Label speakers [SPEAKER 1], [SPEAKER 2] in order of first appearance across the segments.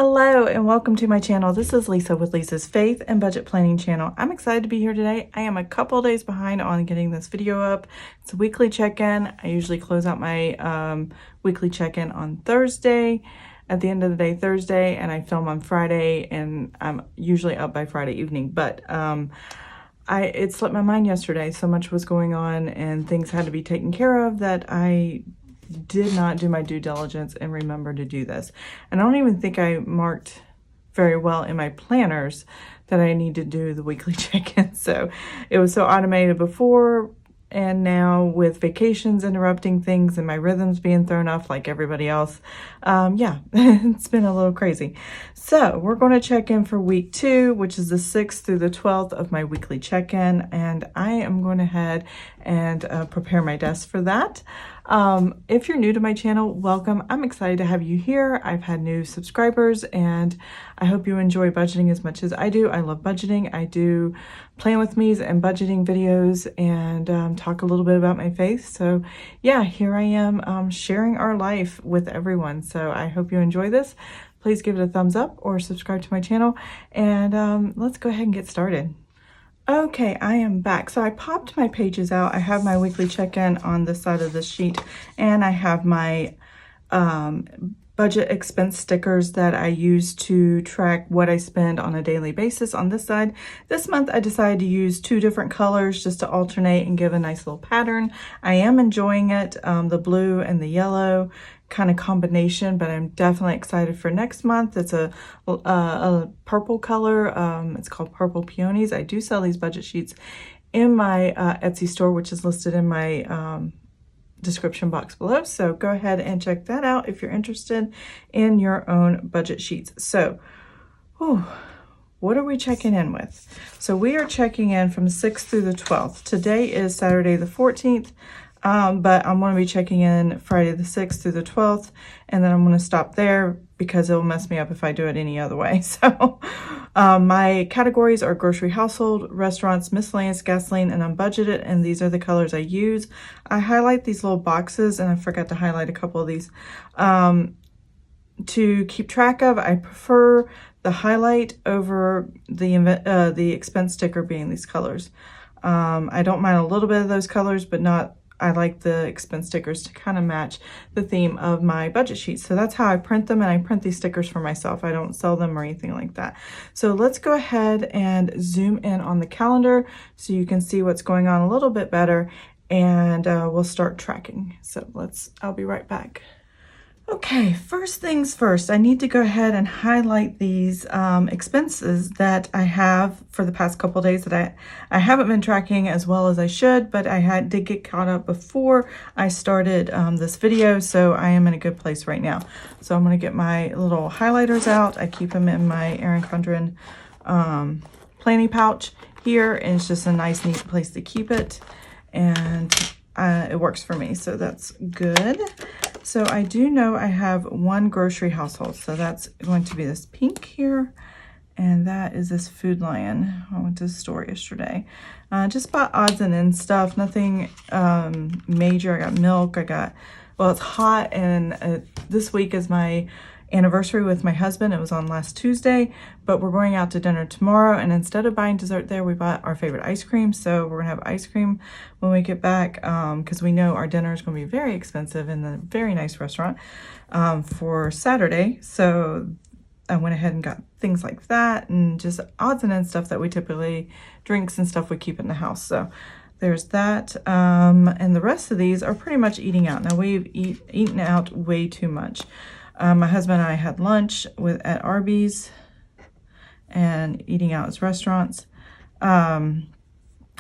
[SPEAKER 1] Hello and welcome to my channel. This is Lisa with Lisa's Faith and Budget Planning channel. I'm excited to be here today. I am a couple days behind on getting this video up. It's a weekly check-in. I usually close out my weekly check-in on Thursday, at the end of the day Thursday, and I film on Friday, and I'm usually up by Friday evening. But it slipped my mind yesterday. So much was going on and things had to be taken care of that I did not do my due diligence and remember to do this. And I don't even think I marked very well in my planners that I need to do the weekly check-in. So it was so automated before, and now with vacations interrupting things and my rhythms being thrown off like everybody else, yeah, it's been a little crazy. So we're going to check in for week 2, which is the 6th through the 12th of my weekly check-in, and I am going to head and prepare my desk for that. If you're new to my channel, welcome. I'm excited to have you here. I've had new subscribers and I hope you enjoy budgeting as much as I do. I love budgeting. I do plan with me's and budgeting videos and talk a little bit about my faith. So yeah, here I am sharing our life with everyone. So I hope you enjoy this. Please give it a thumbs up or subscribe to my channel, and let's go ahead and get started. Okay, I am back. So I popped my pages out. I have my weekly check-in on this side of the sheet, and I have my budget expense stickers that I use to track what I spend on a daily basis on this side. This month I decided to use 2 different colors just to alternate and give a nice little pattern. I am enjoying it, the blue and the yellow kind of combination, but I'm definitely excited for next month. It's a purple color. It's called Purple Peonies. I do sell these budget sheets in my Etsy store, which is listed in my description box below. So go ahead and check that out if you're interested in your own budget sheets. So, what are we checking in with? So we are checking in from 6th through the 12th. Today is Saturday the 14th. But I'm going to be checking in Friday the 6th through the 12th, and then I'm going to stop there because it'll mess me up if I do it any other way. So my categories are grocery, household, restaurants, miscellaneous, gasoline, and unbudgeted, and these are the colors I use. I highlight these little boxes, and I forgot to highlight a couple of these to keep track of. I prefer the highlight over the expense sticker being these colors. I don't mind a little bit of those colors, but not. I like the expense stickers to kind of match the theme of my budget sheets. So that's how I print them, and I print these stickers for myself. I don't sell them or anything like that. So let's go ahead and zoom in on the calendar so you can see what's going on a little bit better, and we'll start tracking. So I'll be right back. Okay, first things first, I need to go ahead and highlight these expenses that I have for the past couple days that I haven't been tracking as well as I should, but I did get caught up before I started this video, so I am in a good place right now. So I'm going to get my little highlighters out. I keep them in my Erin Condren planning pouch here, and it's just a nice, neat place to keep it, and it works for me, so that's good. So I do know I have 1 grocery household, so that's going to be this pink here, and that is this Food Lion. I went to the store yesterday. Just bought odds and ends stuff, nothing major. I got milk, well, it's hot, and this week is my anniversary with my husband. It was on last Tuesday, but we're going out to dinner tomorrow, and instead of buying dessert there, we bought our favorite ice cream. So we're gonna have ice cream when we get back, because we know our dinner is gonna be very expensive in the very nice restaurant for Saturday. So I went ahead and got things like that, and just odds and ends stuff that we typically, drinks and stuff we keep in the house. So there's that, and the rest of these are pretty much eating out. Now we've eaten out way too much. My husband and I had lunch at Arby's and eating out at restaurants. And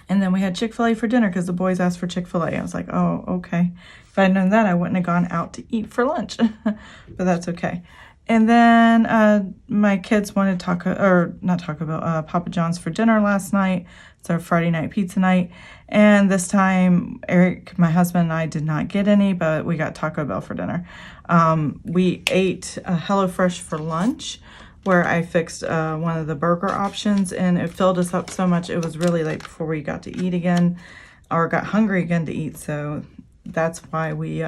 [SPEAKER 1] then we had Chick-fil-A for dinner because the boys asked for Chick-fil-A. I was like, oh, okay. If I'd known that, I wouldn't have gone out to eat for lunch, but that's okay. And then my kids wanted Papa John's for dinner last night. It's our Friday night pizza night. And this time, Eric, my husband, and I did not get any, but we got Taco Bell for dinner. We ate HelloFresh for lunch, where I fixed one of the burger options, and it filled us up so much. It was really late before we got to eat again, or got hungry again to eat. So that's why we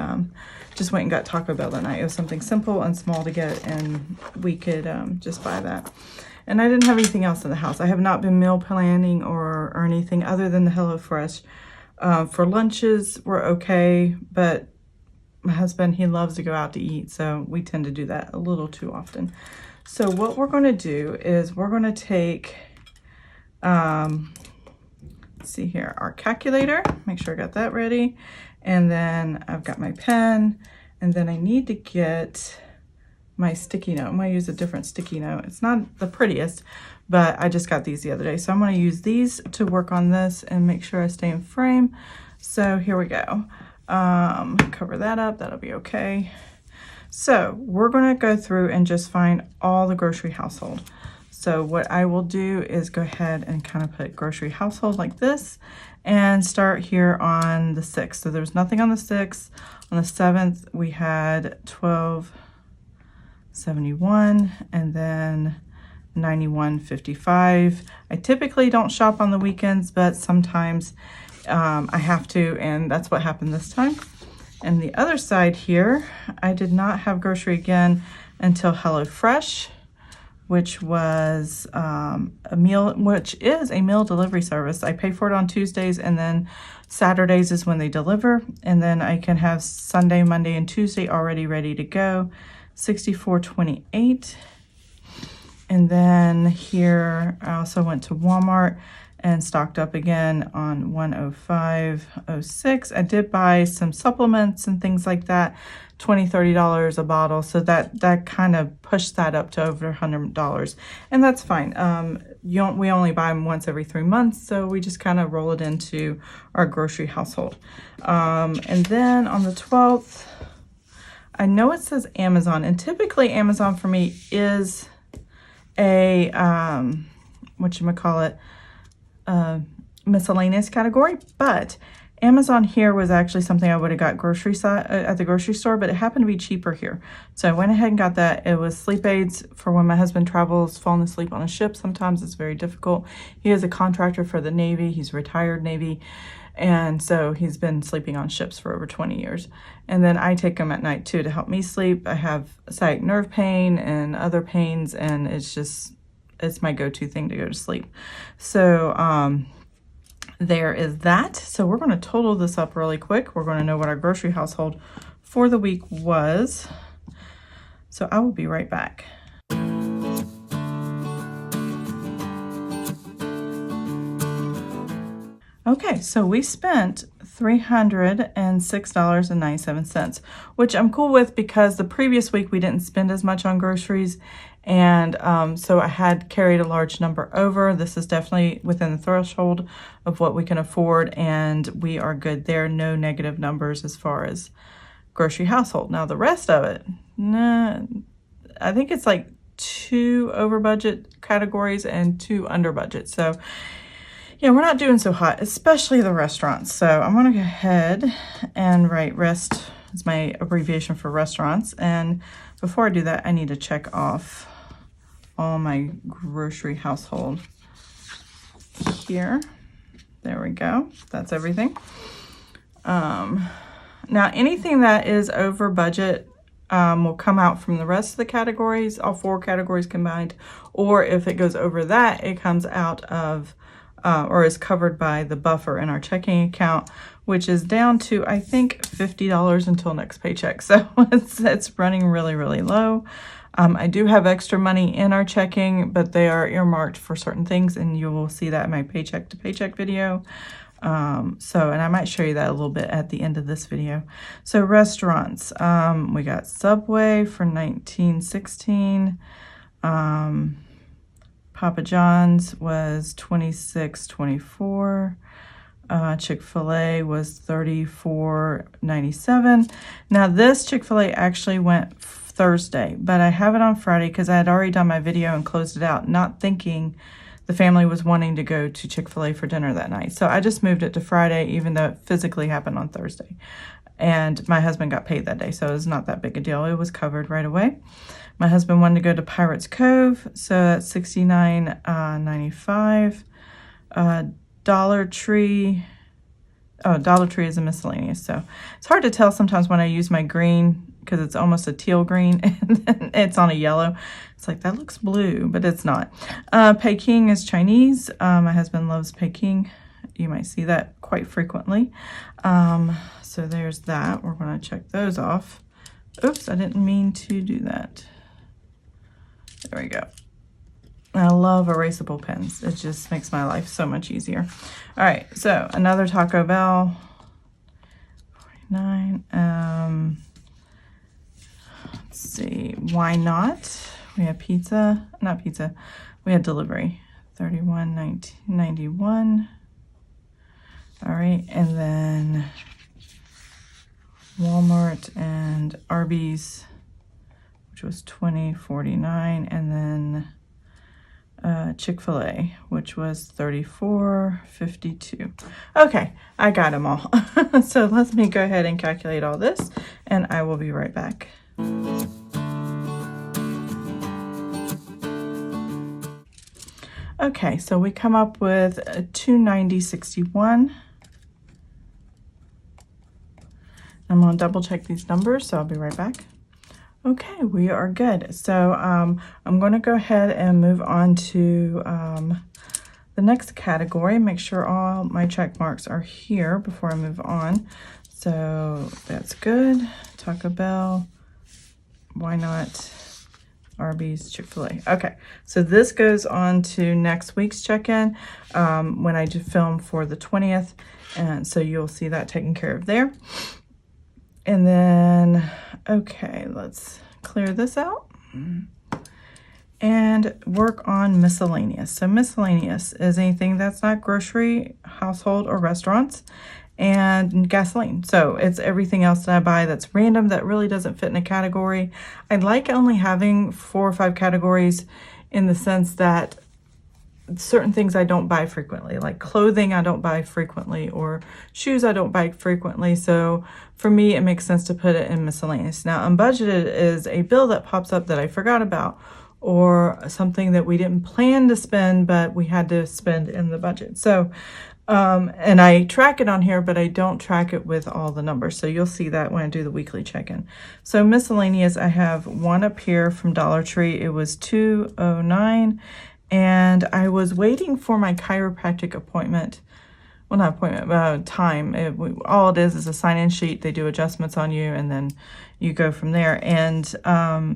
[SPEAKER 1] just went and got Taco Bell that night. It was something simple and small to get, and we could just buy that. And I didn't have anything else in the house. I have not been meal planning or anything other than the HelloFresh. For lunches, we're okay, but my husband, he loves to go out to eat, so we tend to do that a little too often. So what we're going to do is we're going to take, let's see here, our calculator, make sure I got that ready, and then I've got my pen, and then I need to get my sticky note. I'm going to use a different sticky note. It's not the prettiest, but I just got these the other day, so I'm going to use these to work on this and make sure I stay in frame. So here we go. Cover that up, that'll be okay. So we're going to go through and just find all the grocery household. So what I will do is go ahead and kind of put grocery household like this and start here on the 6th. So there's nothing on the 6th. On the 7th, we had 1271 and then 9155. I typically don't shop on the weekends, but sometimes I have to, and that's what happened this time. And the other side here, I did not have grocery again until HelloFresh, which was which is a meal delivery service. I pay for it on Tuesdays, and then Saturdays is when they deliver, and then I can have Sunday, Monday, and Tuesday already ready to go. $64.28. And then here I also went to Walmart and stocked up again on $105.06. I did buy some supplements and things like that, $20–$30 a bottle, so that kind of pushed that up to over $100, and that's fine. We only buy them once every 3 months, so we just kind of roll it into our grocery household. And then on the 12th, I know it says Amazon, and typically Amazon for me is a miscellaneous category, but Amazon here was actually something I would have got at the grocery store, but it happened to be cheaper here. So I went ahead and got that. It was sleep aids for when my husband travels, falling asleep on a ship. Sometimes it's very difficult. He is a contractor for the Navy. He's retired Navy. And so he's been sleeping on ships for over 20 years. And then I take him at night too to help me sleep. I have sciatic nerve pain and other pains, and it's my go-to thing to go to sleep. So there is that. So we're going to total this up really quick. We're going to know what our grocery household for the week was. So I will be right back. Okay, so we spent $306.97, which I'm cool with because the previous week we didn't spend as much on groceries, and so I had carried a large number over. This is definitely within the threshold of what we can afford, and we are good there. No negative numbers as far as grocery household. Now the rest of it, nah, I think it's like 2 over budget categories and 2 under budget. So yeah, we're not doing so hot, especially the restaurants. So I'm gonna go ahead and write REST is my abbreviation for restaurants. And before I do that, I need to check off all my grocery household here. There we go, that's everything. Now anything that is over budget will come out from the rest of the categories, all 4 categories combined, or if it goes over that, it comes out of or is covered by the buffer in our checking account, which is down to, I think, $50 until next paycheck. So it's running really, really low. I do have extra money in our checking, but they are earmarked for certain things, and you will see that in my paycheck to paycheck video. And I might show you that a little bit at the end of this video. So restaurants, we got Subway for $19.16. Papa John's was $26.24. Chick-fil-A was $34.97. Now this Chick-fil-A actually went Thursday, but I have it on Friday because I had already done my video and closed it out, not thinking the family was wanting to go to Chick-fil-A for dinner that night. So I just moved it to Friday, even though it physically happened on Thursday. And my husband got paid that day, so it was not that big a deal. It was covered right away. My husband wanted to go to Pirates Cove, so that's $69.95. Dollar Tree, oh, Dollar Tree is a miscellaneous. So it's hard to tell sometimes when I use my green because it's almost a teal green and then it's on a yellow. It's like, that looks blue, but it's not. Peking is Chinese. My husband loves Peking. You might see that quite frequently. So there's that. We're going to check those off. Oops, I didn't mean to do that. There we go. I love erasable pens. It just makes my life so much easier. All right, so another Taco Bell. 49. Let's see, why not? We have pizza, not pizza. We had delivery. 31.91. All right, and then Walmart and Arby's, which was $20.49, and then Chick-fil-A, which was $34.52. Okay, I got them all. So let me go ahead and calculate all this, and I will be right back. Okay, so we come up with $290.61. I'm going to double check these numbers, so I'll be right back. Okay, we are good. So I'm going to go ahead and move on to the next category. Make sure all my check marks are here before I move on. So that's good. Taco Bell, why not? Arby's, Chick-fil-A. Okay, so this goes on to next week's check-in when I do film for the 20th. And so you'll see that taken care of there. And then, okay, let's clear this out and work on miscellaneous. So miscellaneous is anything that's not grocery, household, or restaurants, and gasoline. So it's everything else that I buy that's random, that really doesn't fit in a category. I like only having 4 or 5 categories in the sense that certain things I don't buy frequently, like clothing I don't buy frequently, or shoes I don't buy frequently. So for me, it makes sense to put it in miscellaneous. Now, unbudgeted is a bill that pops up that I forgot about, or something that we didn't plan to spend, but we had to spend in the budget. So, and I track it on here, but I don't track it with all the numbers. So you'll see that when I do the weekly check-in. So miscellaneous, I have one up here from Dollar Tree. It was $209. And I was waiting for my chiropractic appointment. Well, not appointment, time. All it is a sign-in sheet. They do adjustments on you, and then you go from there. And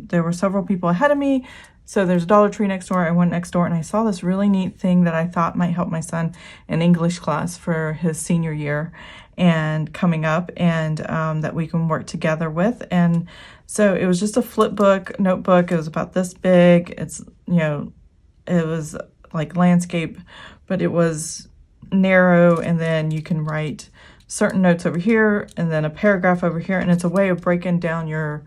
[SPEAKER 1] there were several people ahead of me. So there's a Dollar Tree next door. I went next door, and I saw this really neat thing that I thought might help my son in English class for his senior year and coming up, and that we can work together with. And so it was just a flip book, notebook. It was about this big. It's, you know, it was like landscape, but it was narrow, and then you can write certain notes over here and then a paragraph over here, and it's a way of breaking down your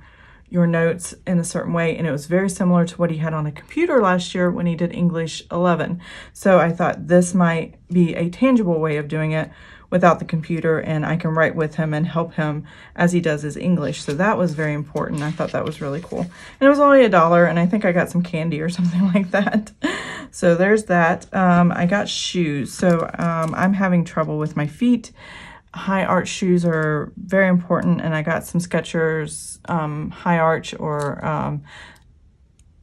[SPEAKER 1] notes in a certain way. And it was very similar to what he had on a computer last year when he did English 11. So I thought this might be a tangible way of doing it without the computer, and I can write with him and help him as he does his English. So that was very important. I thought that was really cool. And it was only $1, and I think I got some candy or something like that. So there's that. I got shoes. So I'm having trouble with my feet. High arch shoes are very important, and I got some Skechers high arch, or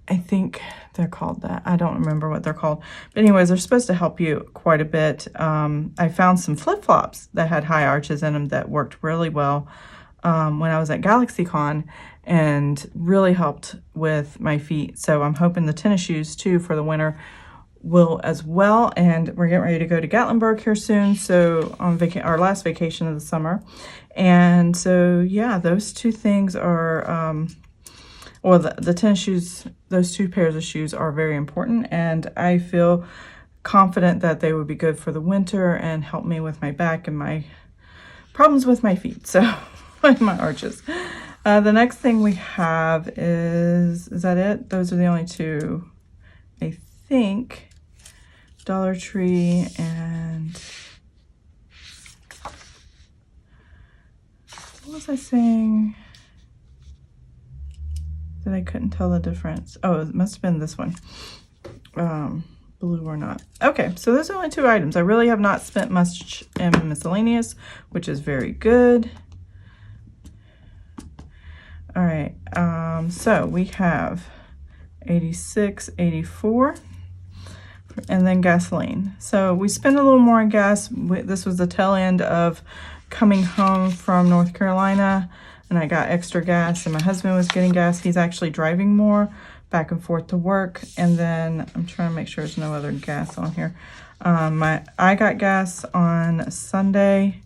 [SPEAKER 1] I think they're called that. I don't remember what they're called. But anyways, they're supposed to help you quite a bit. I found some flip-flops that had high arches in them that worked really well when I was at GalaxyCon, and really helped with my feet. So I'm hoping the tennis shoes too for the winter will as well. And we're getting ready to go to Gatlinburg here soon. So on our last vacation of the summer. And so, yeah, those two things are, well, the tennis shoes, those 2 pairs of shoes are very important, and I feel confident that they would be good for the winter and help me with my back and my problems with my feet, so my arches. The next thing we have is that it? Those are the only 2, I think. Dollar Tree and what was I saying? That I couldn't tell the difference. Oh, it must have been this one. blue or not. Okay, so there's only 2 items. I really have not spent much in miscellaneous, which is very good. All right, so we have 86, 84, and then gasoline. So we spent a little more on gas. This was the tail end of coming home from North Carolina, and I got extra gas, and my husband was getting gas. He's actually driving more back and forth to work. And then I'm trying to make sure there's no other gas on here. I got gas on Sunday,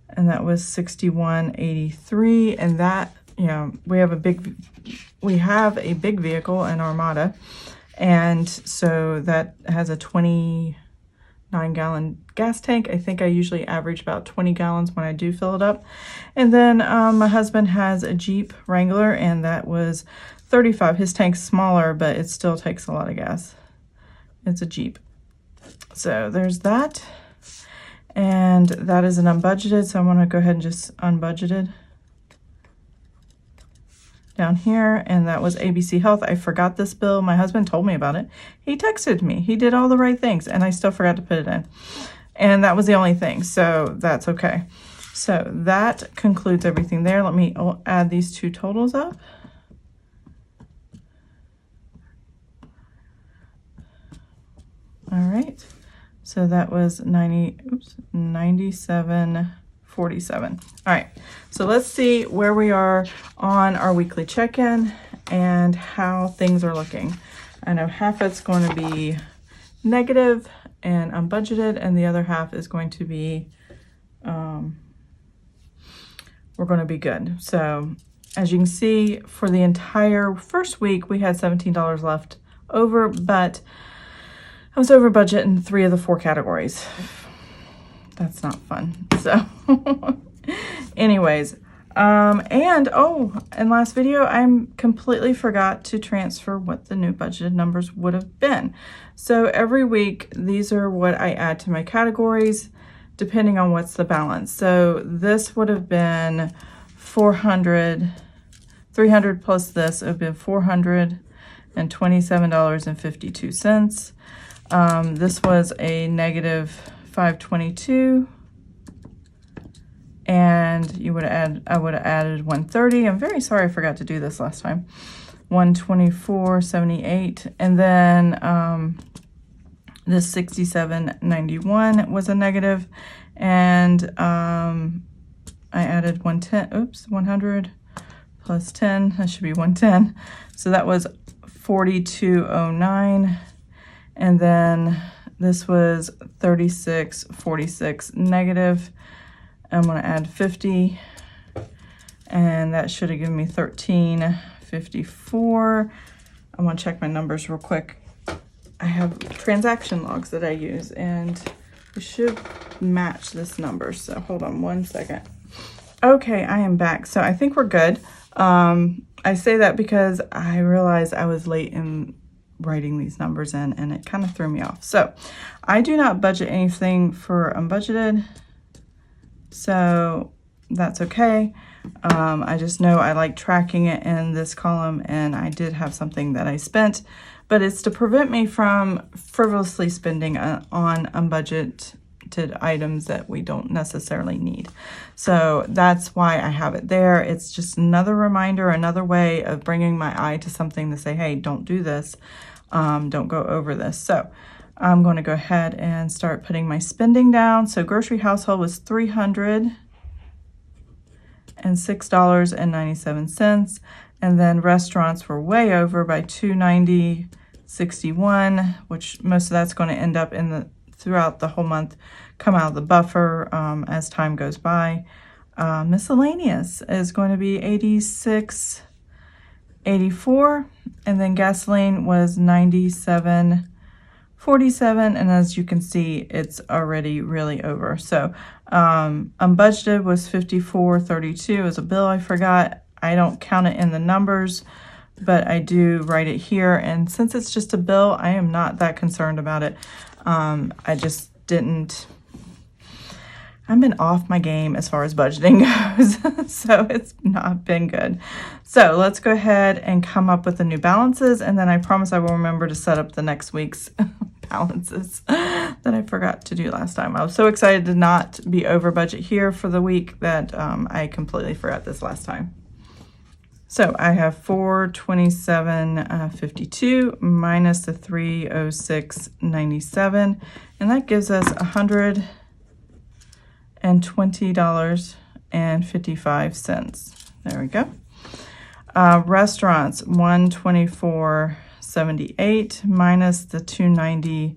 [SPEAKER 1] and that was 61.83, and that, you know, we have a big vehicle, an Armada, and so that has a 29-gallon gas tank. I think I usually average about 20 gallons when I do fill it up. And then my husband has a Jeep Wrangler, and that was 35. His tank's smaller, but it still takes a lot of gas. It's a Jeep. So there's that. And that is an unbudgeted, so I'm going to go ahead and just unbudgeted down here, and that was ABC Health. I forgot this bill. My husband told me about it. He texted me. He did all the right things, and I still forgot to put it in. And that was the only thing, so that's okay. So that concludes everything there. Let me add these 2 totals up. All right. So that was 97.47. All right, so let's see where we are on our weekly check-in and how things are looking. I know half it's going to be negative and unbudgeted, and the other half is going to be, we're going to be good. So as you can see, for the entire first week, we had $17 left over, but I was over budget in 3 of the 4 categories. That's not fun. So anyways, and last video, I completely forgot to transfer what the new budgeted numbers would have been. So every week, these are what I add to my categories, depending on what's the balance. So this would have been 300 plus this, it would have been $427.52. This was a negative 522, and I would have added 130. I'm very sorry I forgot to do this last time. 124.78, and then this 67.91 was a negative, and I added 100 plus 10. That should be 110. So that was 42.09, and then this was 36.46 negative. I'm going to add 50, and that should have given me 13.54. I want to check my numbers real quick. I have transaction logs that I use, and we should match this number. So hold on one second. Okay, I am back. So I think we're good. I say that because I realized I was late in writing these numbers in, and it kind of threw me off. So I do not budget anything for unbudgeted, so that's okay. I just know I like tracking it in this column, and I did have something that I spent, but it's to prevent me from frivolously spending on unbudgeted items that we don't necessarily need. So that's why I have it there. It's just another reminder, another way of bringing my eye to something to say, hey, don't do this. Don't go over this. So I'm going to go ahead and start putting my spending down. So grocery household was $306.97. And then restaurants were way over by $290.61, which most of that's going to end up in throughout the whole month, come out of the buffer as time goes by. Miscellaneous is going to be $86.84, and then gasoline was $97.47, and as you can see, it's already really over. So unbudgeted was $54.32. It was a bill I forgot. I don't count it in the numbers, but I do write it here, and since it's just a bill, I am not that concerned about it. I just didn't, I've been off my game as far as budgeting goes, so it's not been good. So let's go ahead and come up with the new balances, and then I promise I will remember to set up the next week's balances that I forgot to do last time. I was so excited to not be over budget here for the week that I completely forgot this last time. So I have 427.52 minus the 306.97, and that gives us $120.55. There we go. Restaurants, 124.78 minus the 290.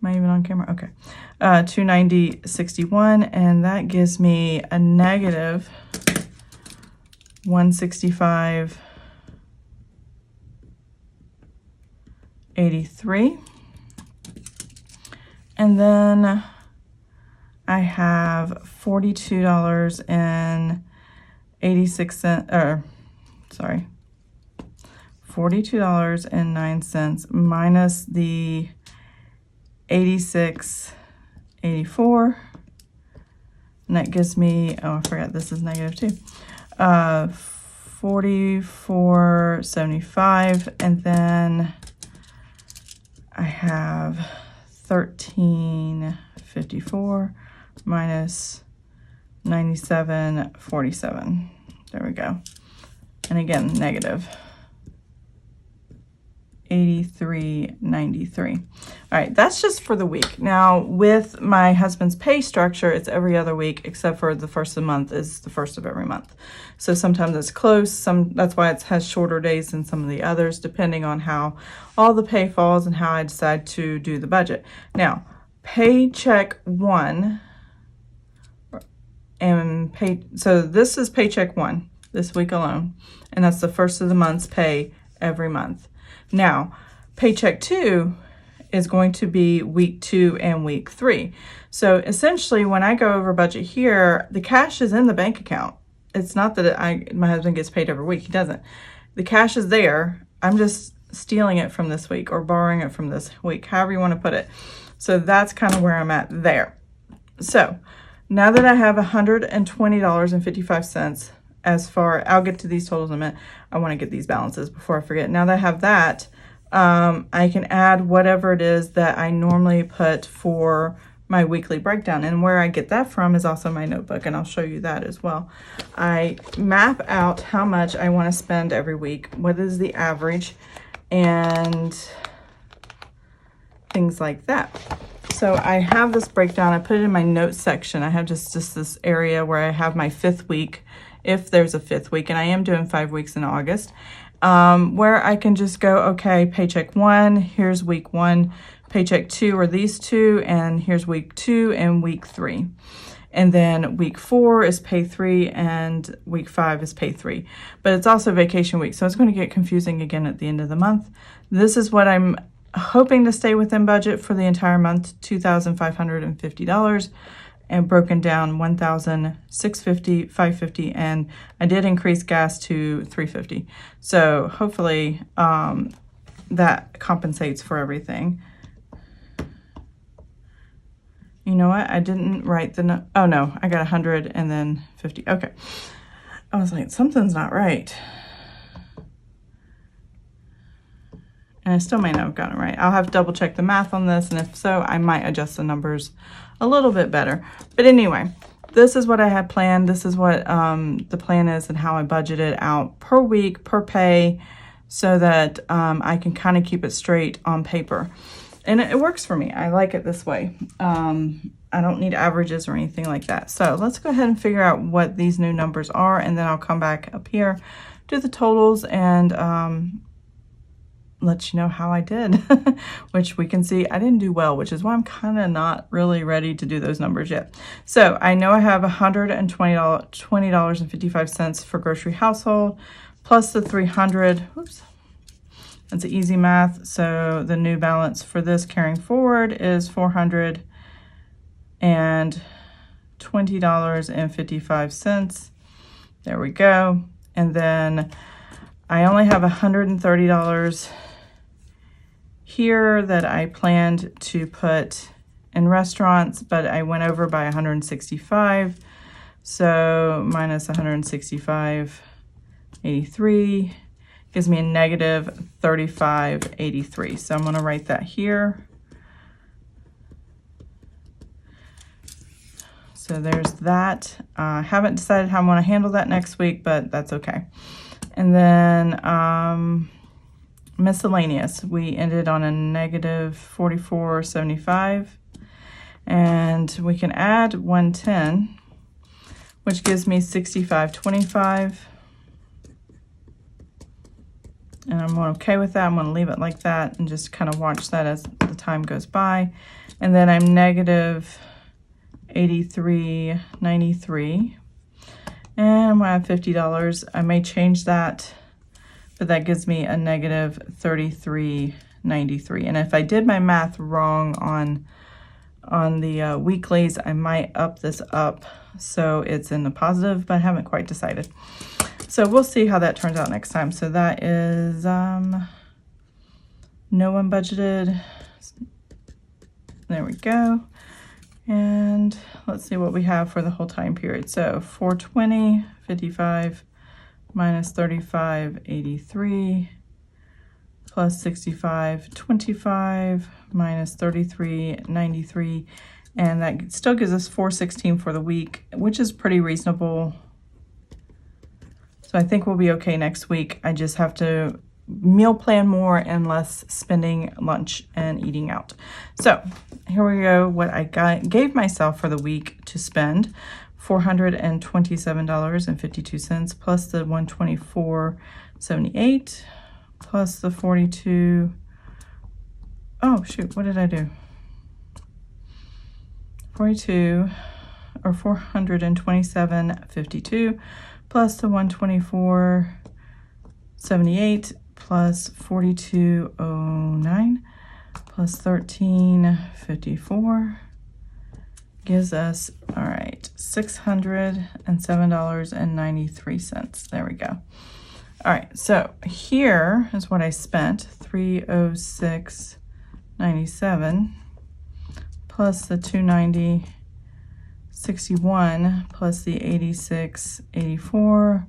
[SPEAKER 1] Am I even on camera? Okay. 290.61, and that gives me a negative 165.83. And then I have $42.86, or sorry, $42.09 minus the 86.84, and that gives me, oh, I forgot this is negative too, 44.75, and then I have 13.54 minus 97.47. There we go. And again, negative 83.93. All right, that's just for the week. Now, with my husband's pay structure, it's every other week, except for the first of the month is the first of every month. So sometimes it's close. That's why it has shorter days than some of the others, depending on how all the pay falls and how I decide to do the budget. Now, paycheck one, so this is paycheck one this week alone, and that's the first of the month's pay every month. Now, paycheck two is going to be week 2 and week 3. So essentially, when I go over budget here, the cash is in the bank account. It's not that my husband gets paid every week. He doesn't. The cash is there. I'm just stealing it from this week or borrowing it from this week, however you want to put it. So that's kind of where I'm at there. So now that I have $120.55 I'll get to these totals in a minute. I want to get these balances before I forget. Now that I have that, I can add whatever it is that I normally put for my weekly breakdown. And where I get that from is also my notebook, and I'll show you that as well. I map out how much I want to spend every week, what is the average, and things like that. So I have this breakdown. I put it in my notes section. I have just this area where I have my 5th week, if there's a 5th week, and I am doing 5 weeks in August, where I can just go, okay, paycheck 1, here's week 1, paycheck 2 are these 2, and here's week 2 and week 3. And then week 4 is pay 3, and week 5 is pay 3. But it's also vacation week, so it's going to get confusing again at the end of the month. This is what I'm hoping to stay within budget for the entire month, $2,550, and broken down $1,650, $550, and I did increase gas to $350. So hopefully that compensates for everything. You know what? I didn't write the oh no, I got 100 and then 50. Okay. I was like, something's not right. And I still may not have gotten it right. I'll have to double check the math on this, and if so, I might adjust the numbers a little bit better. But anyway, this is what I had planned. This is what the plan is and how I budget it out per week, per pay, so that I can kind of keep it straight on paper. And it works for me. I like it this way. I don't need averages or anything like that. So let's go ahead and figure out what these new numbers are, and then I'll come back up here, do the totals, and let you know how I did, which we can see I didn't do well, which is why I'm kind of not really ready to do those numbers yet. So I know I have $120.55 for grocery household, plus the 300, oops, that's an easy math. So the new balance for this carrying forward is $420.55. There we go. And then I only have $130 here that I planned to put in restaurants, but I went over by 165. So minus 165.83 gives me a negative 35.83. So I'm going to write that here. So there's that. Haven't decided how I'm going to handle that next week, but that's okay. And then miscellaneous, we ended on a negative 44.75, and we can add 110, which gives me 65.25. And I'm okay with that. I'm going to leave it like that and just kind of watch that as the time goes by. And then I'm negative 83.93. And I'm going to have $50. I may change that, but that gives me a negative 33.93. And if I did my math wrong on the weeklies, I might up this up so it's in the positive, but I haven't quite decided. So we'll see how that turns out next time. So that is no unbudgeted. There we go. And let's see what we have for the whole time period. So 420.55 minus 35.83 plus 65.25 minus 33.93, and that still gives us 416 for the week, which is pretty reasonable. So I think we'll be okay next week. I just have to meal plan more and less spending lunch and eating out. So here we go, what I gave myself for the week to spend. $427.52 plus the $124.78 plus the 42. Oh shoot, what did I do? 42 or 427.52 plus the 124.78 plus 42.09 plus 13.54 gives us, all right, $607.93. There we go. All right, so here is what I spent, $306.97 plus the $290.61 plus the $86.84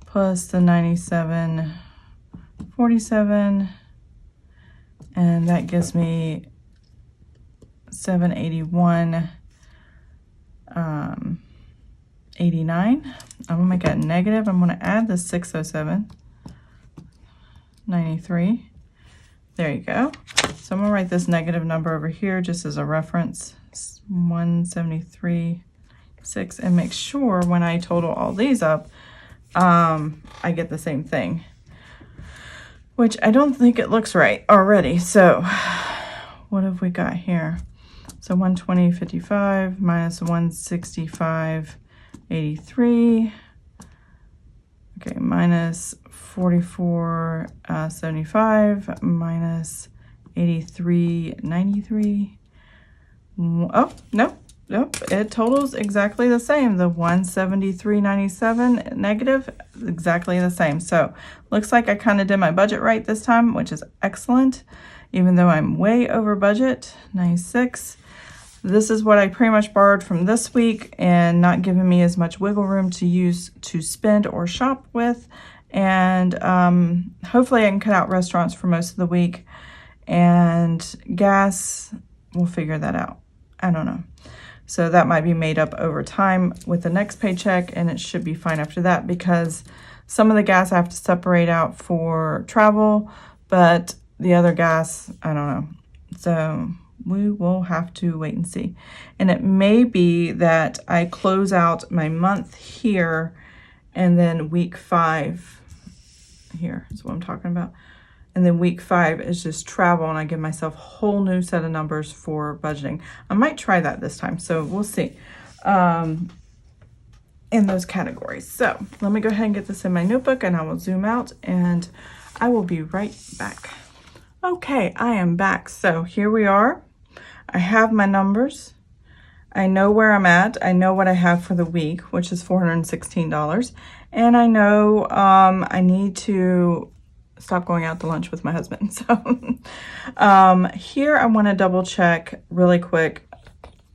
[SPEAKER 1] plus the $97.47, and that gives me $781.89. I'm gonna make it negative. I'm gonna add the $607.93. There you go. So I'm gonna write this negative number over here just as a reference, 173.6, and make sure when I total all these up, I get the same thing, which I don't think it looks right already. So what have we got here? So 120.55 minus 165.83. Okay, minus 44.75 minus 83.93. Oh, nope, it totals exactly the same. The 173.97 negative, exactly the same. So looks like I kind of did my budget right this time, which is excellent, even though I'm way over budget, 96. This is what I pretty much borrowed from this week and not giving me as much wiggle room to use to spend or shop with. And hopefully I can cut out restaurants for most of the week. And gas, we'll figure that out. I don't know. So that might be made up over time with the next paycheck, and it should be fine after that, because some of the gas I have to separate out for travel, but the other gas, I don't know. So we will have to wait and see. And it may be that I close out my month here, and then week 5 here is what I'm talking about. And then week 5 is just travel, and I give myself a whole new set of numbers for budgeting. I might try that this time, so we'll see in those categories. So let me go ahead and get this in my notebook, and I will zoom out, and I will be right back. Okay, I am back. So here we are. I have my numbers. I know where I'm at. I know what I have for the week, which is $416. And I know I need to stop going out to lunch with my husband. So here I want to double check really quick.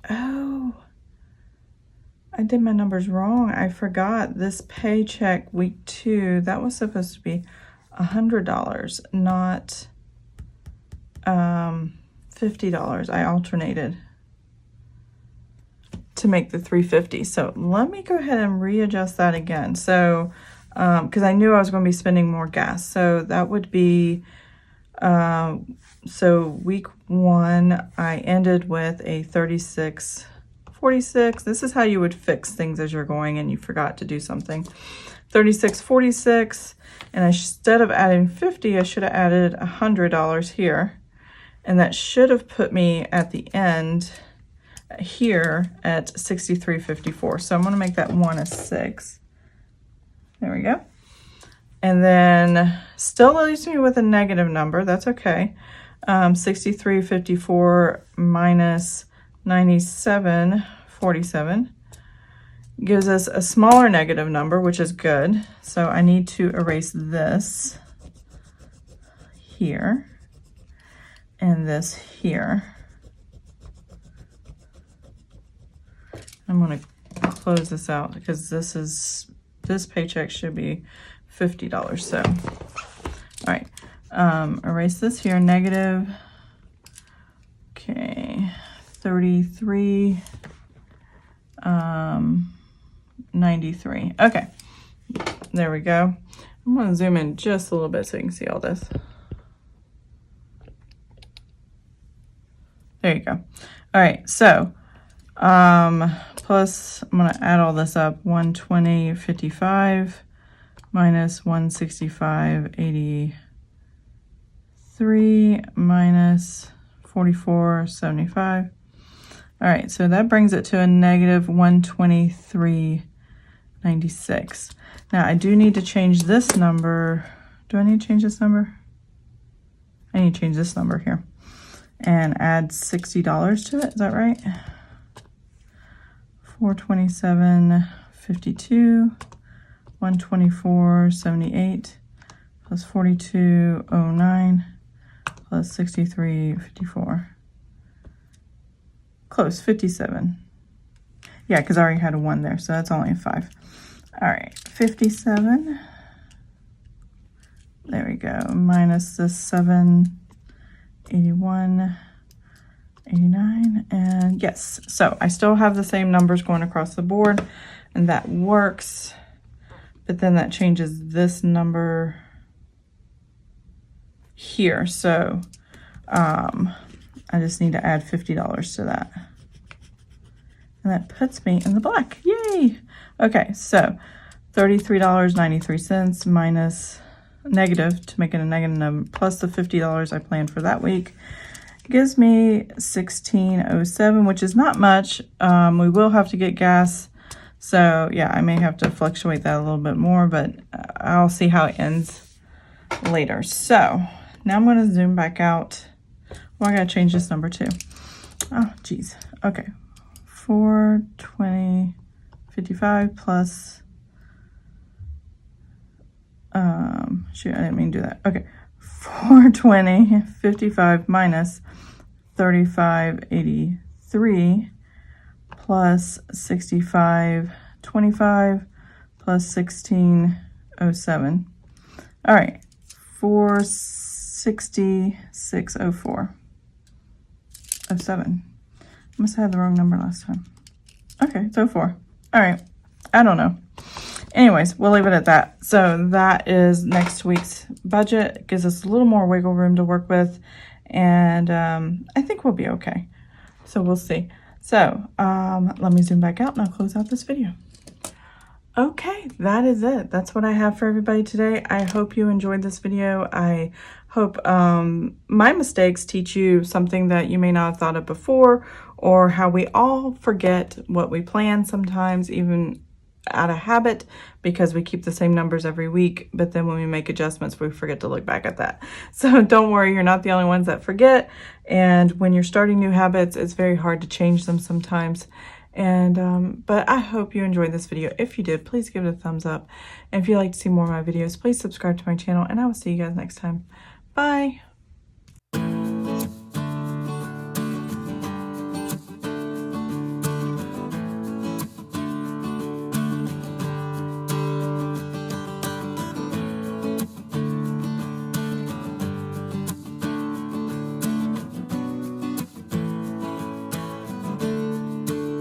[SPEAKER 1] Oh, I did my numbers wrong. I forgot this paycheck week 2, that was supposed to be $100, not $50. I alternated. to make the 350. So let me go ahead and readjust that again. So, because I knew I was going to be spending more gas. So that would be, so week 1, I ended with a 36.46. This is how you would fix things as you're going and you forgot to do something. 36.46, and instead of adding 50, I should have added $100 here. And that should have put me at the end here at 63.54. So I'm going to make that 1 a 6. There we go. And then still leaves me with a negative number. That's okay. 63.54 minus 97.47 gives us a smaller negative number, which is good. So I need to erase this here and this here. I'm going to close this out because this paycheck should be $50. So, all right, erase this here, negative, okay, 33.93. Okay, there we go. I'm going to zoom in just a little bit so you can see all this. There you go. All right, so plus I'm going to add all this up. 120.55 minus 165.83 minus 44.75. All right, so that brings it to a negative 123.96. Now I do need to change this number. Do I need to change this number? I need to change this number here and add $60 to it. Is that right? 427.52, 124.78 plus 42.09 plus 63.54. Close, 57. Yeah, because I already had a 1 there, so that's only a 5. All right, 57. There we go. Minus the 781.89, and yes, so I still have the same numbers going across the board, and that works. But then that changes this number here. So I just need to add $50 to that. And that puts me in the black. Yay! Okay, so $33.93 minus negative, to make it a negative number, plus the $50 I planned for that week, gives me $16.07, which is not much. We will have to get gas. So yeah, I may have to fluctuate that a little bit more, but I'll see how it ends later. So now I'm going to zoom back out. Well, I got to change this number too. Oh, geez. Okay. 420.55 plus, shoot, I didn't mean to do that. Okay. 420.55 minus 35.83 plus 65.25 plus 16.07. All right, 466.04. 07. I must have had the wrong number last time. Okay, it's 04. All right, I don't know. Anyways, we'll leave it at that. So that is next week's budget. It gives us a little more wiggle room to work with, and I think we'll be okay. So we'll see. So let me zoom back out and I'll close out this video. Okay, that is it. That's what I have for everybody today. I hope you enjoyed this video. I hope my mistakes teach you something that you may not have thought of before, or how we all forget what we plan sometimes, even out of habit, because we keep the same numbers every week, but then when we make adjustments, we forget to look back at that. So don't worry, you're not the only ones that forget. And when you're starting new habits, it's very hard to change them sometimes. And but I hope you enjoyed this video. If you did, please give it a thumbs up. And if you'd like to see more of my videos, please subscribe to my channel, and I will see you guys next time. Bye.